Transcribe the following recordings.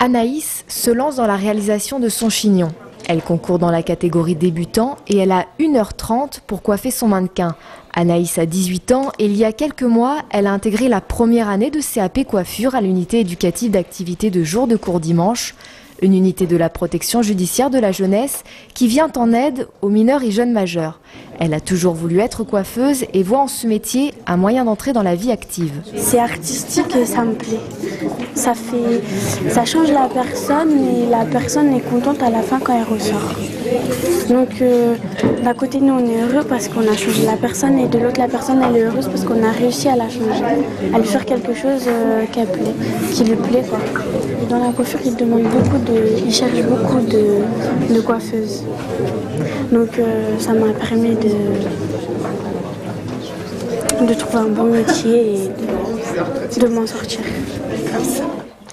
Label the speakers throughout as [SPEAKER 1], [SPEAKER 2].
[SPEAKER 1] Anaïs se lance dans la réalisation de son chignon. Elle concourt dans la catégorie débutant et elle a 1h30 pour coiffer son mannequin. Anaïs a 18 ans et il y a quelques mois, elle a intégré la première année de CAP coiffure à l'unité éducative d'activité de jour de cours dimanche, une unité de la protection judiciaire de la jeunesse qui vient en aide aux mineurs et jeunes majeurs. Elle a toujours voulu être coiffeuse et voit en ce métier un moyen d'entrer dans la vie active.
[SPEAKER 2] C'est artistique et ça me plaît. Ça change la personne et la personne est contente à la fin quand elle ressort. Donc d'un côté nous on est heureux parce qu'on a changé la personne et de l'autre la personne elle est heureuse parce qu'on a réussi à la changer, à lui faire quelque chose qui lui plaît quoi. Dans la coiffure ils cherchent beaucoup de coiffeuses. Donc ça m'a permis de trouver un bon métier et de m'en sortir.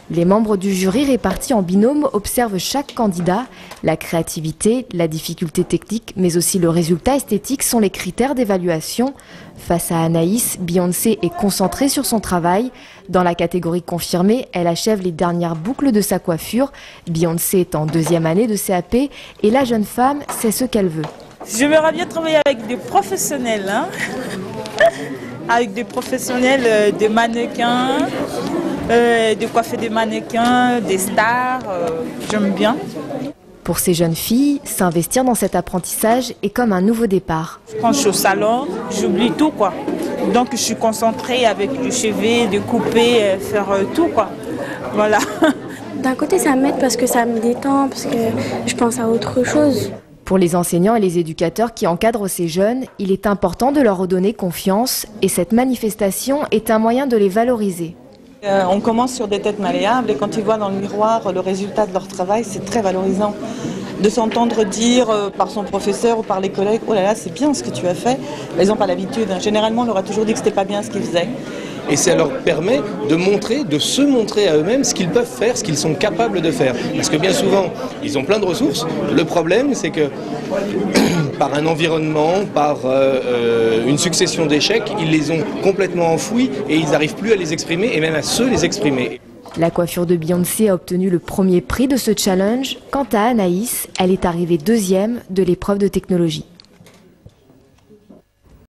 [SPEAKER 1] Les membres du jury répartis en binôme observent chaque candidat. La créativité, la difficulté technique, mais aussi le résultat esthétique sont les critères d'évaluation. Face à Anaïs, Beyoncé est concentrée sur son travail. Dans la catégorie confirmée, elle achève les dernières boucles de sa coiffure. Beyoncé est en 2e année de CAP et la jeune femme sait ce qu'elle veut.
[SPEAKER 3] J'aimerais bien travailler avec des professionnels, avec des professionnels, des mannequins, de coiffer des mannequins, des stars, j'aime bien.
[SPEAKER 1] Pour ces jeunes filles, s'investir dans cet apprentissage est comme un nouveau départ.
[SPEAKER 3] Quand je suis au salon, j'oublie tout quoi. Donc je suis concentrée avec le cheveu, de couper, faire tout quoi. Voilà.
[SPEAKER 2] D'un côté ça m'aide parce que ça me détend, parce que je pense à autre chose.
[SPEAKER 1] Pour les enseignants et les éducateurs qui encadrent ces jeunes, il est important de leur redonner confiance et cette manifestation est un moyen de les valoriser.
[SPEAKER 4] On commence sur des têtes malléables et quand ils voient dans le miroir le résultat de leur travail, c'est très valorisant. De s'entendre dire par son professeur ou par les collègues « Oh là là, c'est bien ce que tu as fait », ils n'ont pas l'habitude. Généralement, on leur a toujours dit que c'était pas bien ce qu'ils faisaient.
[SPEAKER 5] Et ça leur permet de se montrer à eux-mêmes ce qu'ils peuvent faire, ce qu'ils sont capables de faire. Parce que bien souvent, ils ont plein de ressources. Le problème, c'est que par un environnement, par une succession d'échecs, ils les ont complètement enfouis et ils n'arrivent plus à les exprimer et même à se les exprimer.
[SPEAKER 1] La coiffure de Beyoncé a obtenu le premier prix de ce challenge. Quant à Anaïs, elle est arrivée 2e de l'épreuve de technologie.